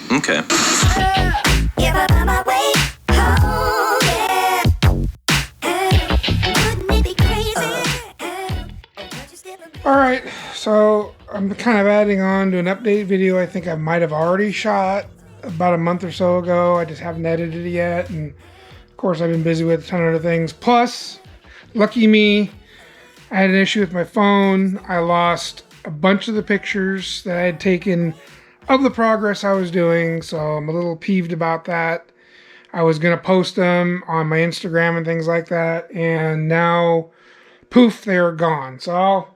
there. Okay. Alright, so I'm kind of adding on to an update video I think I might have already shot about a month or so ago. I just haven't edited it yet, and of course I've been busy with a ton of other things. Plus, lucky me, I had an issue with my phone. I lost a bunch of the pictures that I had taken of the progress I was doing, so I'm a little peeved about that. I was going to post them on my Instagram and things like that, and now, poof, they're gone. So I'll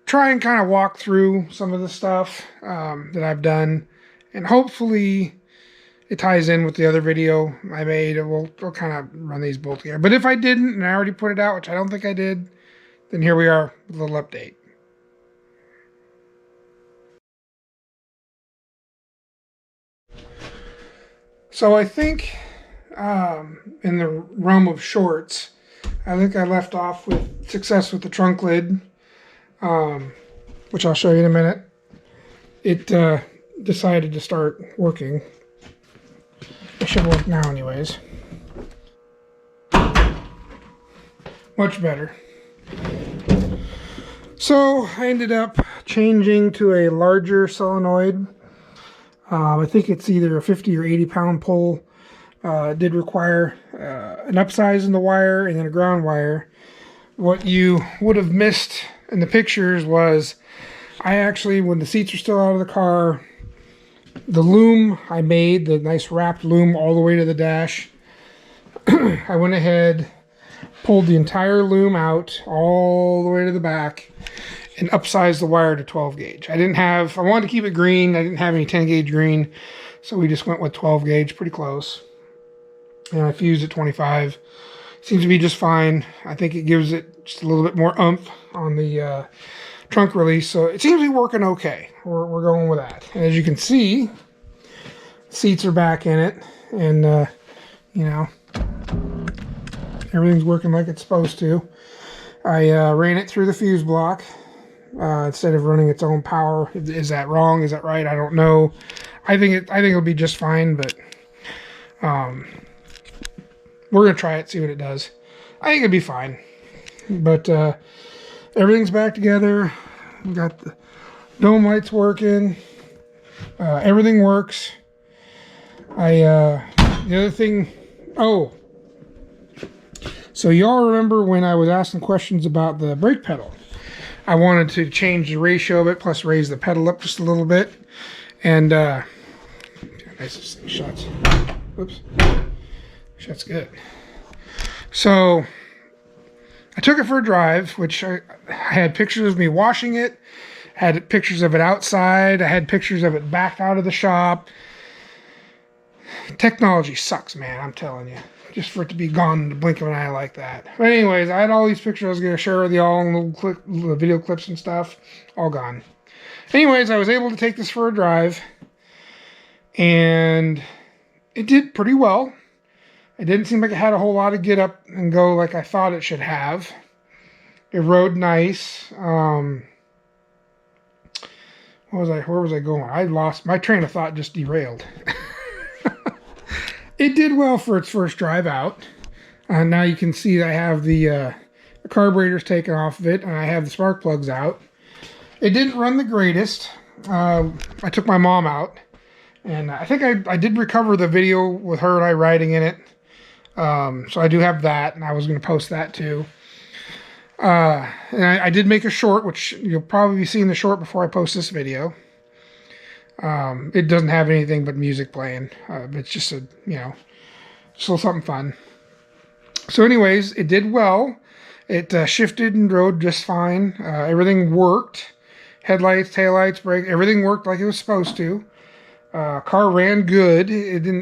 try and kind of walk through some of the stuff that I've done, and hopefully it ties in with the other video I made, and we'll kind of run these both together. But if I didn't, and I already put it out, which I don't think I did, then here we are with a little update. So I think in the realm of shorts, I think I left off with success with the trunk lid, which I'll show you in a minute. It decided to start working. It should work now anyways. Much better. So I ended up changing to a larger solenoid. I think it's either a 50 or 80 pound pole. It did require an upsize in the wire and then a ground wire. What you would have missed in the pictures was I actually, when the seats were still out of the car, the loom I made, the nice wrapped loom all the way to the dash, I went ahead, pulled the entire loom out all the way to the back, and upsized the wire to 12 gauge. I wanted to keep it green. I didn't have any 10 gauge green, so we just went with 12 gauge, pretty close. And I fused at 25. Seems to be just fine. I think it gives it just a little bit more oomph on the trunk release, so it seems to be working okay. We're going with that. And as you can see, seats are back in it, and you know, everything's working like it's supposed to. I ran it through the fuse block instead of running its own power. Is that wrong? Is that right? I don't know. I think it'll be just fine, but we're gonna try it, see what it does. I think it'll be fine. But everything's back together. We got the dome lights working. Everything works. The other thing. Oh. So y'all remember when I was asking questions about the brake pedal? I wanted to change the ratio of it, plus raise the pedal up just a little bit. And nice this thing shuts. Oops. Shuts good. So I took it for a drive, which I had pictures of me washing it, had pictures of it outside, I had pictures of it back out of the shop. Technology sucks, man, I'm telling you. Just for it to be gone in the blink of an eye like that. But anyways, I had all these pictures I was going to share with y'all, and little video clips and stuff, all gone. Anyways, I was able to take this for a drive, and it did pretty well. It didn't seem like it had a whole lot of get up and go like I thought it should have. It rode nice. Where was I going? I lost my train of thought, just derailed. It did well for its first drive out. Now you can see that I have the carburetors taken off of it, and I have the spark plugs out. It didn't run the greatest. I took my mom out, and I think I did recover the video with her and I riding in it. So I do have that, and I was going to post that too. And I did make a short, which you'll probably be seeing the short before I post this video. It doesn't have anything but music playing. It's just a, still something fun. So anyways, it did well. It shifted and rode just fine. Everything worked. Headlights, taillights, brake, everything worked like it was supposed to. Car ran good.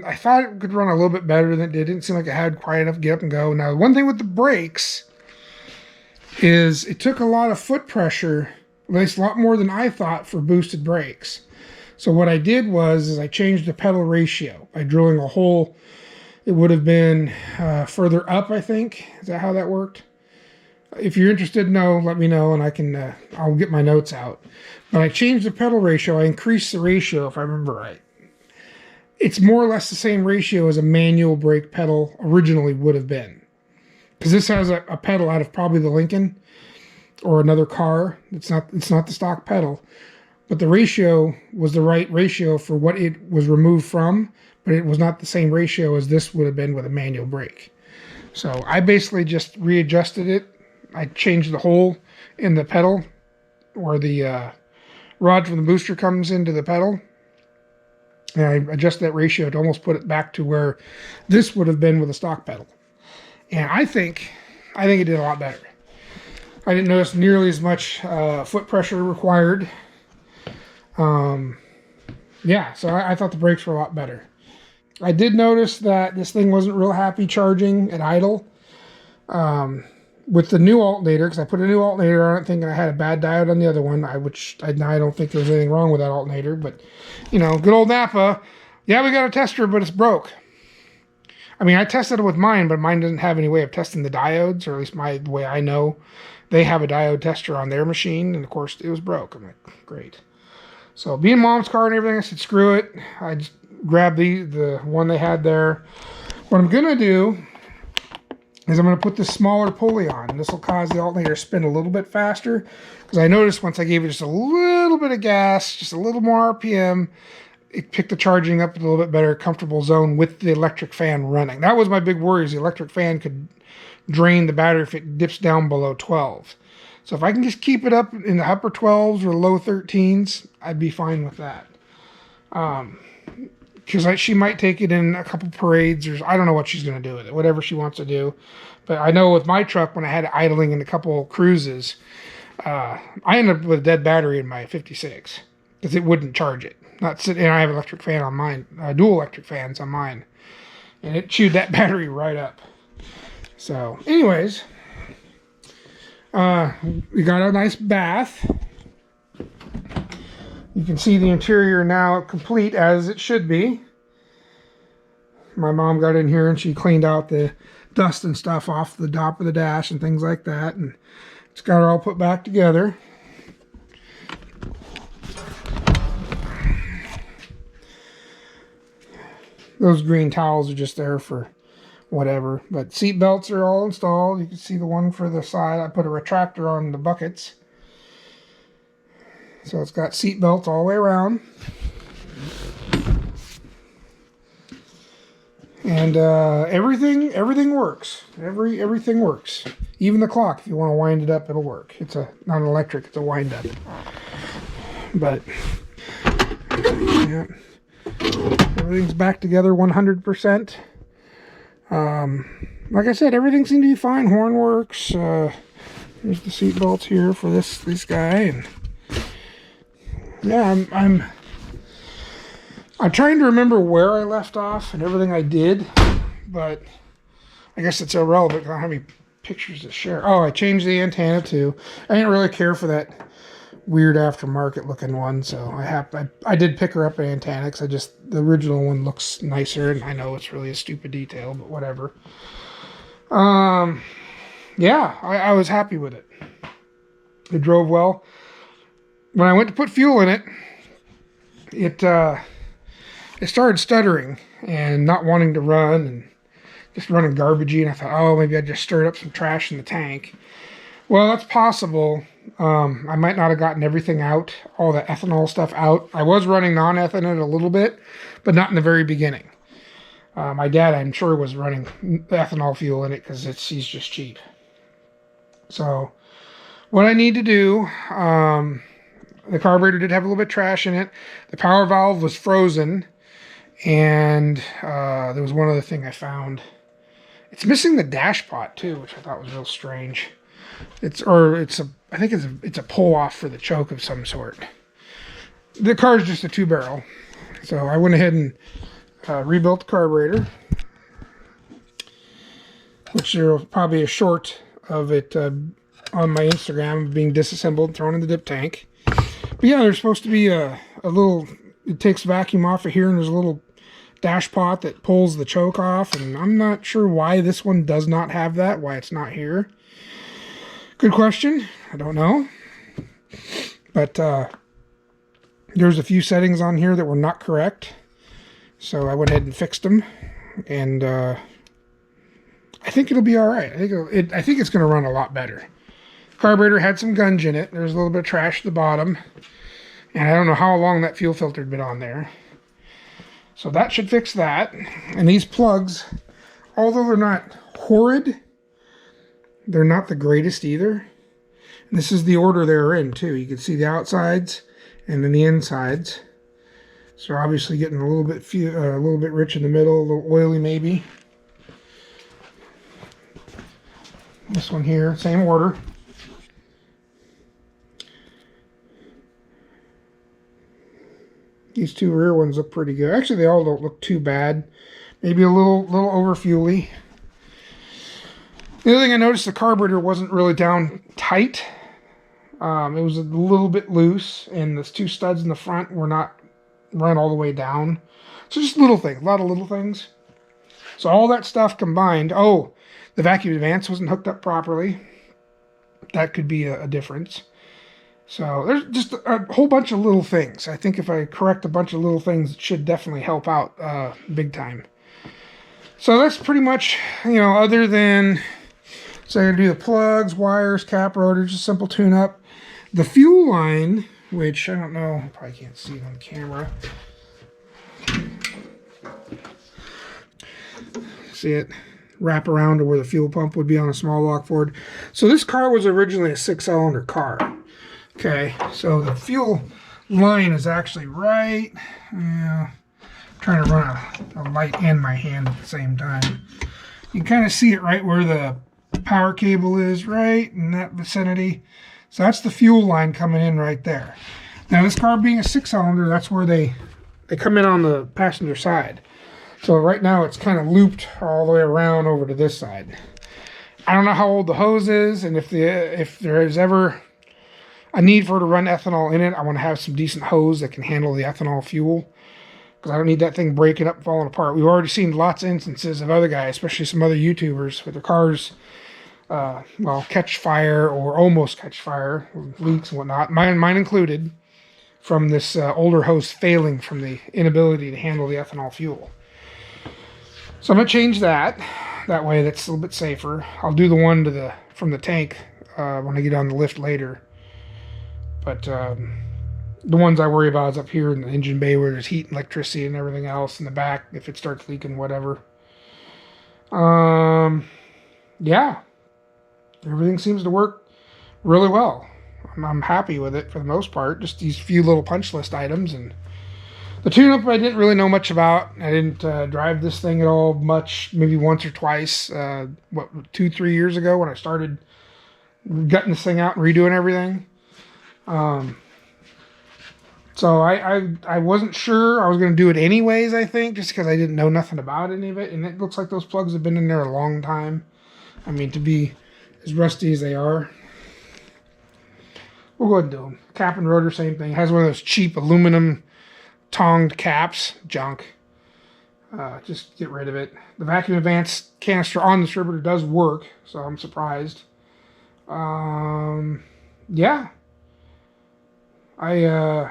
I thought it could run a little bit better than it did. It didn't seem like it had quite enough get up and go. Now, one thing with the brakes is it took a lot of foot pressure, at least a lot more than I thought, for boosted brakes. So what I did was I changed the pedal ratio by drilling a hole. It would have been further up, I think. Is that how that worked? If you're interested, let me know, and I'll get my notes out. But I changed the pedal ratio. I increased the ratio, if I remember right. it's more or less the same ratio as a manual brake pedal originally would have been. Because this has a pedal out of probably the Lincoln or another car. It's not the stock pedal. But the ratio was the right ratio for what it was removed from, but it was not the same ratio as this would have been with a manual brake. So I basically just readjusted it. I changed the hole in the pedal where the rod from the booster comes into the pedal. And I adjusted that ratio to almost put it back to where this would have been with a stock pedal. And I think it did a lot better. I didn't notice nearly as much foot pressure required. Yeah, so I thought the brakes were a lot better. I did notice that this thing wasn't real happy charging at idle. With the new alternator, because I put a new alternator on it thinking I had a bad diode on the other one, which I don't think there was anything wrong with that alternator, but, you know, good old Napa, yeah, we got a tester, but it's broke. I mean, I tested it with mine, but mine doesn't have any way of testing the diodes, or at least the way I know. They have a diode tester on their machine, and of course, it was broke. I'm like, great. So, being Mom's car and everything, I said, screw it. I just grabbed the one they had there. What I'm going to do is I'm going to put this smaller pulley on. This will cause the alternator to spin a little bit faster, because I noticed once I gave it just a little bit of gas, just a little more RPM, it picked the charging up a little bit better, comfortable zone with the electric fan running. That was my big worry, is the electric fan could drain the battery if it dips down below 12. So if I can just keep it up in the upper 12s or low 13s, I'd be fine with that. Because she might take it in a couple parades, or I don't know what she's going to do with it, whatever she wants to do. But I know with my truck, when I had it idling in a couple cruises, I ended up with a dead battery in my 56 because it wouldn't charge it. And I have an electric fan on mine, dual electric fans on mine, and it chewed that battery right up. So, anyways, we got a nice bath. You can see the interior now complete as it should be. My mom got in here and she cleaned out the dust and stuff off the top of the dash and things like that, and it's got it all put back together. Those green towels are just there for whatever, but seat belts are all installed. You can see the one for the side. I put a retractor on the buckets, so it's got seat belts all the way around. And everything works. Everything works. Even the clock, if you want to wind it up, it'll work. It's not an electric, it's a wind up. But yeah, everything's back together 100%. Like I said, everything seemed to be fine. Horn works. There's the seat belts here for this guy, and yeah, I'm trying to remember where I left off and everything I did, but I guess it's irrelevant. I don't have any pictures to share. Oh, I changed the antenna too. I didn't really care for that weird aftermarket looking one, so I did pick her up an antenna because the original one looks nicer, and I know it's really a stupid detail, but whatever. Yeah, I was happy with it. It drove well. When I went to put fuel in it, it started stuttering and not wanting to run and just running garbagey, and I thought, oh, maybe I just stirred up some trash in the tank. Well, that's possible. I might not have gotten everything out, all the ethanol stuff out. I was running non-ethanol in it a little bit, but not in the very beginning. My dad, I'm sure, was running ethanol fuel in it because he's just cheap. So what I need to do, the carburetor did have a little bit of trash in it. The power valve was frozen, and there was one other thing I found. It's missing the dash pot too, which I thought was real strange. I think it's a pull off for the choke of some sort. The car's just a 2-barrel, so I went ahead and rebuilt the carburetor, which there's probably a short of it on my Instagram being disassembled and thrown in the dip tank. But yeah, there's supposed to be a little, it takes vacuum off of here, and there's a little dash pot that pulls the choke off, and I'm not sure why this one does not have that, why it's not here. Good question. I don't know. But there's a few settings on here that were not correct. So I went ahead and fixed them, and I think it'll be all right. I think it's going to run a lot better. Carburetor had some gunge in it. There's a little bit of trash at the bottom, and I don't know how long that fuel filter had been on there. So that should fix that. And these plugs, although they're not horrid, they're not the greatest either. And this is the order they're in too. You can see the outsides and then the insides. So obviously getting a little bit rich in the middle, a little oily maybe. This one here, same order. These two rear ones look pretty good. Actually, they all don't look too bad. Maybe a little over fuely. The other thing I noticed, the carburetor wasn't really down tight. It was a little bit loose, and the two studs in the front were not run all the way down. So just little things, a lot of little things. So all that stuff combined. Oh, the vacuum advance wasn't hooked up properly. That could be a difference. So there's just a whole bunch of little things. I think if I correct a bunch of little things, it should definitely help out big time. So that's pretty much, other than, so I'm going to do the plugs, wires, cap rotor, just simple tune-up. The fuel line, which I don't know, I probably can't see it on the camera. See it? Wrap around to where the fuel pump would be on a small block Ford. So this car was originally a 6-cylinder car. Okay, so the fuel line is actually right. I'm trying to run a light and my hand at the same time. You can kind of see it right where the power cable is, right in that vicinity. So that's the fuel line coming in right there. Now this car being a 6-cylinder, that's where they come in on the passenger side. So right now it's kind of looped all the way around over to this side. I don't know how old the hose is, and if there is ever a need for it to run ethanol in it, I want to have some decent hose that can handle the ethanol fuel, because I don't need that thing breaking up and falling apart. We've already seen lots of instances of other guys, especially some other YouTubers, with their cars catch fire or almost catch fire, leaks and whatnot, mine included, from this older hose failing from the inability to handle the ethanol fuel. So I'm going to change that. That way that's a little bit safer. I'll do the one from the tank when I get on the lift later. But the ones I worry about is up here in the engine bay where there's heat and electricity and everything else in the back if it starts leaking, whatever. Yeah. Everything seems to work really well. I'm happy with it for the most part. Just these few little punch list items. And the tune-up I didn't really know much about. I didn't drive this thing at all much, maybe once or twice, 2-3 years ago when I started gutting this thing out and redoing everything. So I wasn't sure I was going to do it anyways, I think, just because I didn't know nothing about any of it. And it looks like those plugs have been in there a long time. I mean, to be as rusty as they are. We'll go ahead and do them. Cap and rotor, same thing. It has one of those cheap aluminum tonged caps. Junk. Just get rid of it. The vacuum advance canister on the distributor does work, so I'm surprised. Yeah. I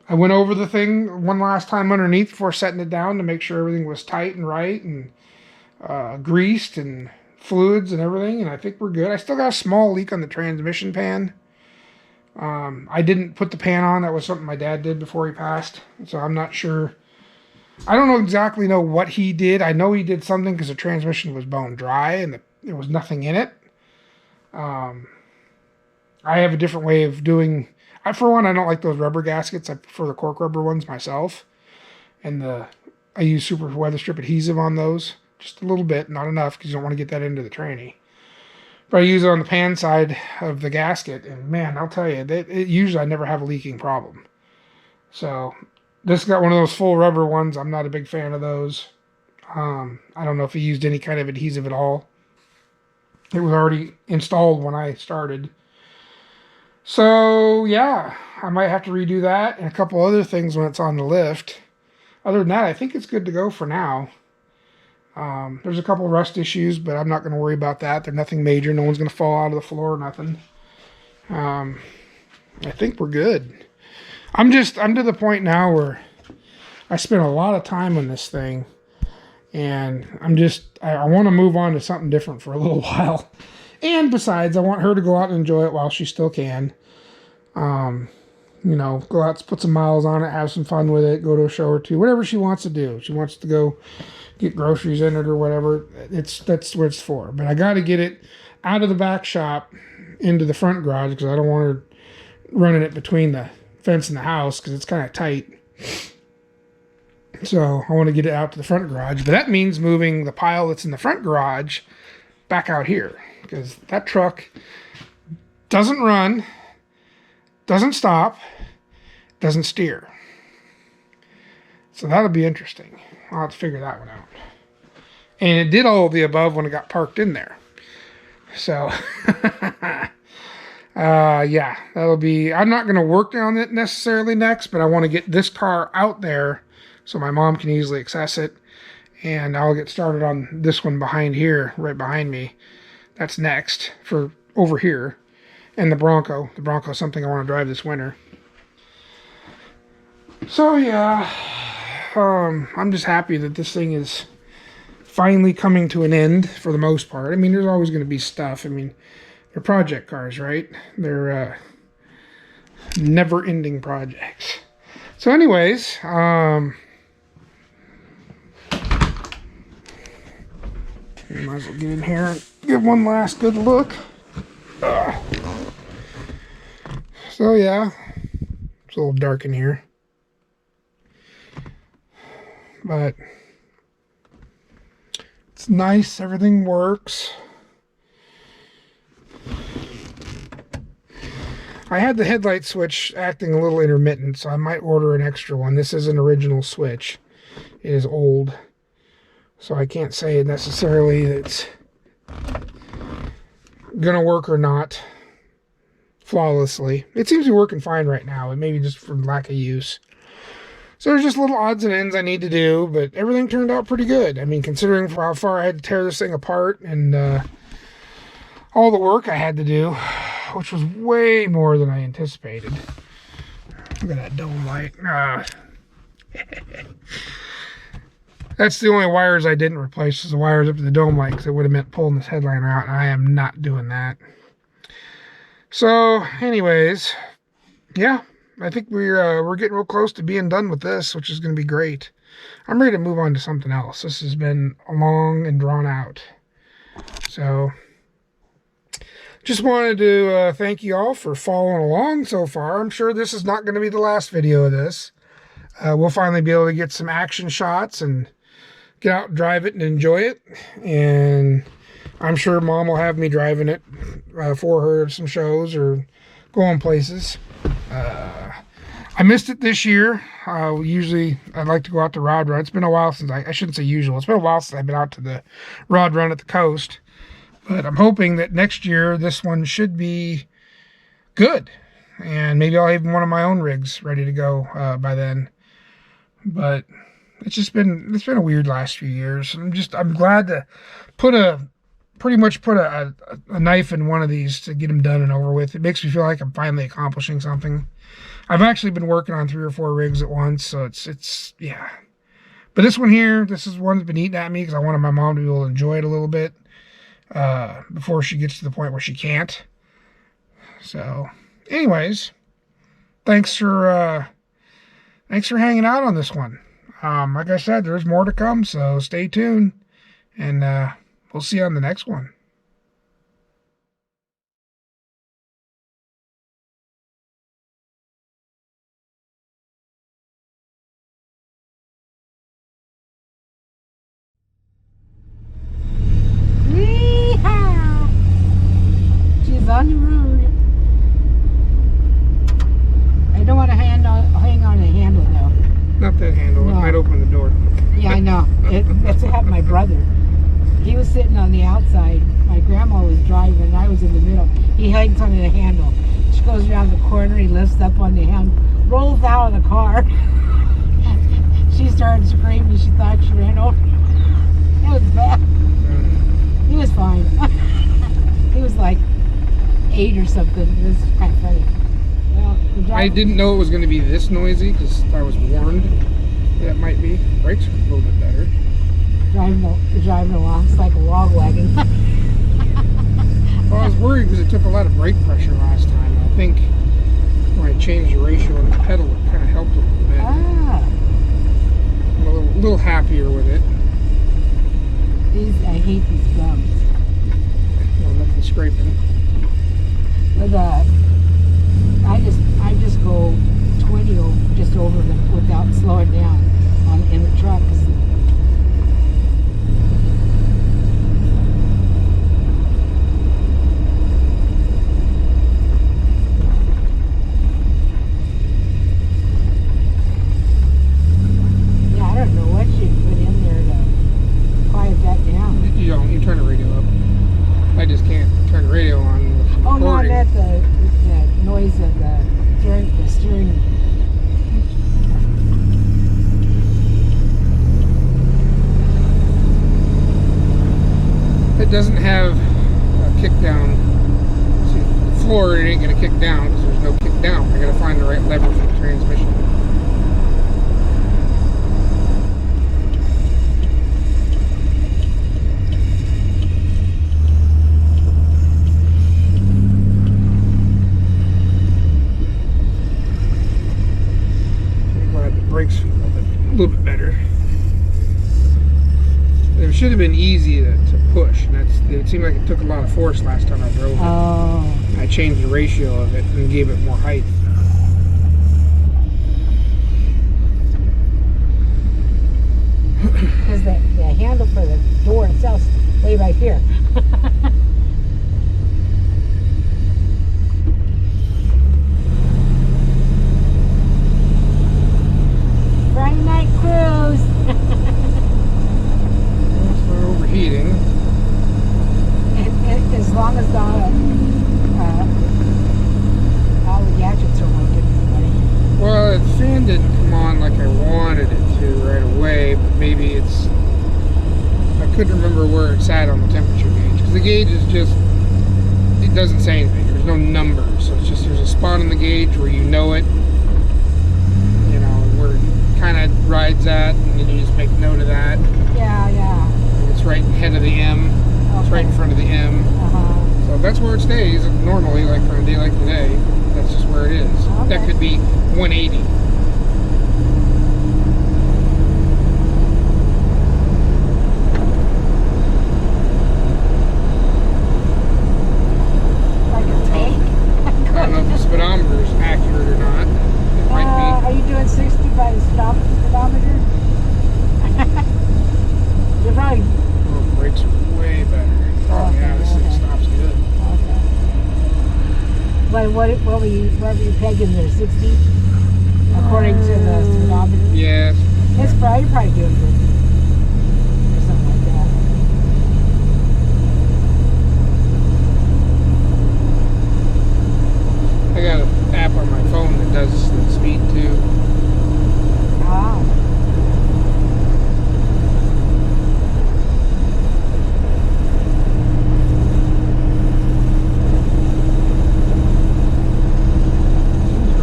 went over the thing one last time underneath before setting it down to make sure everything was tight and right and greased and fluids and everything, and I think we're good. I still got a small leak on the transmission pan. I didn't put the pan on. That was something my dad did before he passed, so I'm not sure. I don't exactly know what he did. I know he did something because the transmission was bone dry and there was nothing in it. I have a different way of doing. For one, I don't like those rubber gaskets. I prefer the cork rubber ones myself. And I use super weather strip adhesive on those. Just a little bit, not enough, because you don't want to get that into the tranny. But I use it on the pan side of the gasket, and man, I'll tell you, usually I never have a leaking problem. So this got one of those full rubber ones. I'm not a big fan of those. I don't know if he used any kind of adhesive at all. It was already installed when I started. So yeah, I might have to redo that and a couple other things when it's on the lift. Other than that, I think it's good to go for now. There's a couple of rust issues, but I'm not going to worry about that. They're nothing major. No one's going to fall out of the floor or nothing. I think we're good. I'm to the point now where I spent a lot of time on this thing, and I want to move on to something different for a little while. And besides, I want her to go out and enjoy it while she still can. You know, go out, put some miles on it, have some fun with it, go to a show or two, whatever she wants to do. She wants to go get groceries in it or whatever. That's what it's for. But I got to get it out of the back shop into the front garage because I don't want her running it between the fence and the house because it's kind of tight. So I want to get it out to the front garage. But that means moving the pile that's in the front garage back out here because that truck doesn't run, doesn't stop, doesn't steer. So that'll be interesting. I'll have to figure that one out. And it did all of the above when it got parked in there. So, yeah, that'll be... I'm not going to work on it necessarily next, but I want to get this car out there so my mom can easily access it. And I'll get started on this one behind here, right behind me. That's next for over here. And the Bronco. The Bronco is something I want to drive this winter. So, yeah, I'm just happy that this thing is finally coming to an end for the most part. I mean, there's always going to be stuff. I mean, they're project cars, right? They're never-ending projects. So anyways, might as well get in here and give one last good look. So yeah, it's a little dark in here, but it's nice, everything works. I had the headlight switch acting a little intermittent, so I might order an extra one. This is an original switch. It is old, so I can't say necessarily that it's gonna work or not flawlessly. It seems to be working fine right now. It may be just from lack of use. So there's just little odds and ends I need to do, but everything turned out pretty good. I mean, considering for how far I had to tear this thing apart and all the work I had to do, which was way more than I anticipated. Look at that dome light. That's the only wires I didn't replace, is the wires up to the dome light, because it would have meant pulling this headliner out, and I am not doing that. So, anyways, yeah, I think we're getting real close to being done with this, which is going to be great. I'm ready to move on to something else. This has been long and drawn out. So, just wanted to thank you all for following along so far. I'm sure this is not going to be the last video of this. We'll finally be able to get some action shots and get out and drive it and enjoy it. And I'm sure Mom will have me driving it for her at some shows or going places. I missed it this year. Usually I'd like to go out to Rod Run. It's been a while since I shouldn't say usual. It's been a while since I've been out to the Rod Run at the coast. But I'm hoping that next year this one should be good. And maybe I'll have one of my own rigs ready to go by then. But it's been a weird last few years. I'm glad to pretty much put a knife in one of these to get them done and over with. It makes me feel like I'm finally accomplishing something. I've actually been working on 3 or 4 rigs at once, so it's yeah. But this one here, this is one that's been eating at me because I wanted my mom to be able to enjoy it a little bit before she gets to the point where she can't. So, anyways, thanks for hanging out on this one. Like I said, there's more to come, so stay tuned, and we'll see you on the next one. Yeehaw! She's on the road. I don't want to hang on the handle though. Not that handle. No. It might open the door. Yeah, I know. That's what happened to my brother. He was sitting on the outside. My grandma was driving, and I was in the middle. He hangs onto the handle. She goes around the corner. He lifts up on the handle, rolls out of the car. She started screaming. She thought she ran over. It was bad. He was fine. He was like 8 or something. It was kind of funny. Well, I didn't know it was going to be this noisy because I was warned that happy. Brakes are a little bit better. Driving along, it's like a log wagon. Well, I was worried because it took a lot of brake pressure last time. I think when I changed the ratio on the pedal, it kind of helped a little bit. Ah. I'm a little happier with it. I hate these bumps. Well, nothing scraping. But I just go 20 just over them without slowing down in the truck. Yeah, I don't know what you put in there to quiet that down. You turn the radio up. I just can't turn the radio on with Oh, no, I recording. meant the noise of the steering. It doesn't have a kick down. See, the floor, it ain't going to kick down because there's no kick down. I got to find the right lever for the transmission. Brakes feel a little bit better. It should have been easy to push, and it seemed like it took a lot of force last time I drove it. Oh. I changed the ratio of it and gave it more height. Because the handle for the door itself is way right here. Friday night cruise. It's not overheating. As long as all the gadgets are working, buddy. Well, the fan didn't come on like I wanted it to right away, but maybe I couldn't remember where it's at on the temperature gauge, because the gauge is just, it doesn't say anything. There's no number, so it's just, there's a spot on the gauge where you know it, where it kind of rides at, and then you just make note of that. Yeah. And it's right ahead of the M. Okay. It's right in front of the M. Uh-huh. So that's where it stays normally, like on a day like today. That's just where it is. Okay. That could be 180. Like a tank? I don't know if the speedometer is accurate or not. It might Are you doing 60 by the speedometer? You're probably... be. Brakes are way better. Oh Okay, yeah, this thing okay. stops good. Okay. But what were you pegging there? 60? According to the speedometer? Yes. It's probably, you're probably doing 50. Or something like that. I got an app on my phone that does the speed too. Ah.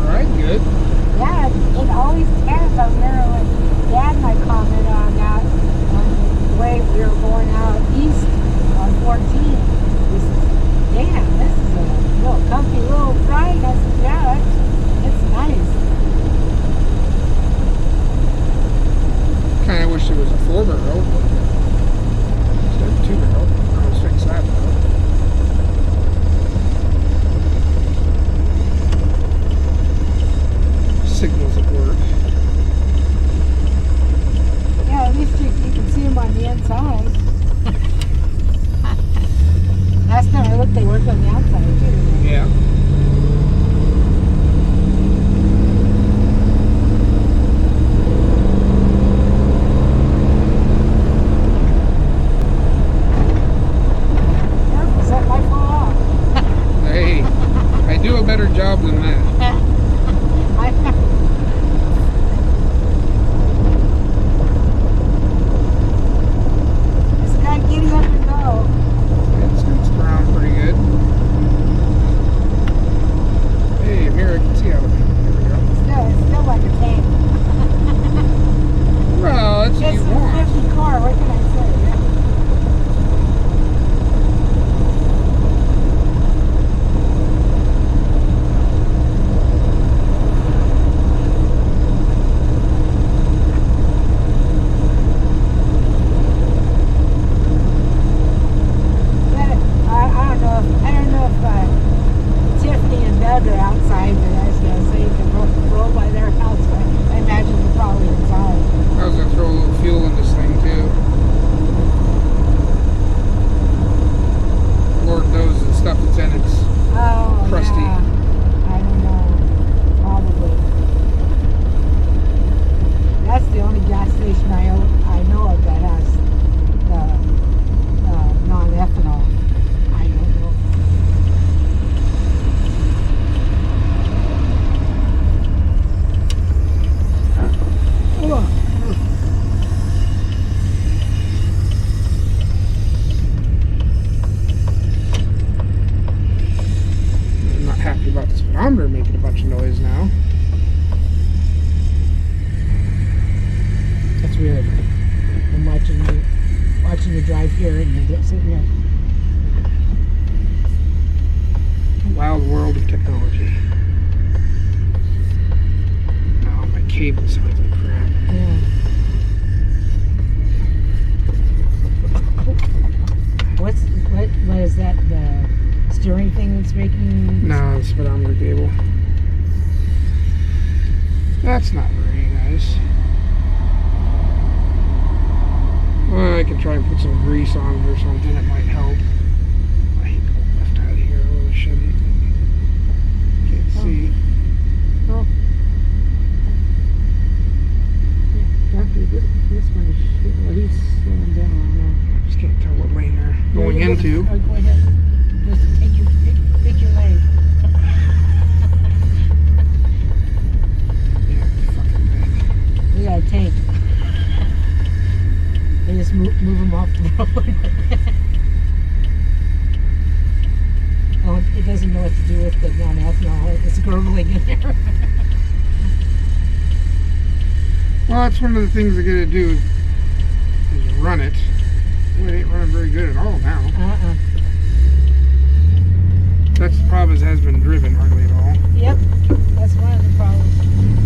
Right, good. Yeah, it always tends. I remember when Dad and I commented on that on the way we were going out east on 14. He says, damn, this is a little comfy little ride. I said, yeah, it's nice. Kind of wish there was a 4-barrel instead of 2-barrel. I was fix that though. Signals at work. Yeah, at least you can see them on the inside. Last time I looked, they worked on the outside too. Yeah. good. I'm watching you drive here and you're sitting there. Wild world of technology. Oh, my cable sounds like crap. Yeah. What is that? The steering thing that's making? No, it's speedometer cable. That's not very nice. Well, I can try and put some grease on it or something. It might help. I hate going left out of here. I really shouldn't. Can't see. Oh. Yeah, after this one is well, he's slowing down. I don't know. I just can't tell what lane they're going into. Go ahead. Just pick your lane. Yeah, fucking thing. We got a tank. They just move them off the road. Oh, it doesn't know what to do with the non-ethanol. It's gurgling in there. Well, that's one of the things I gotta do is run it. Well, it ain't running very good at all now. That's the problem, is it has been driven hardly at all. Yep, that's one of the problems.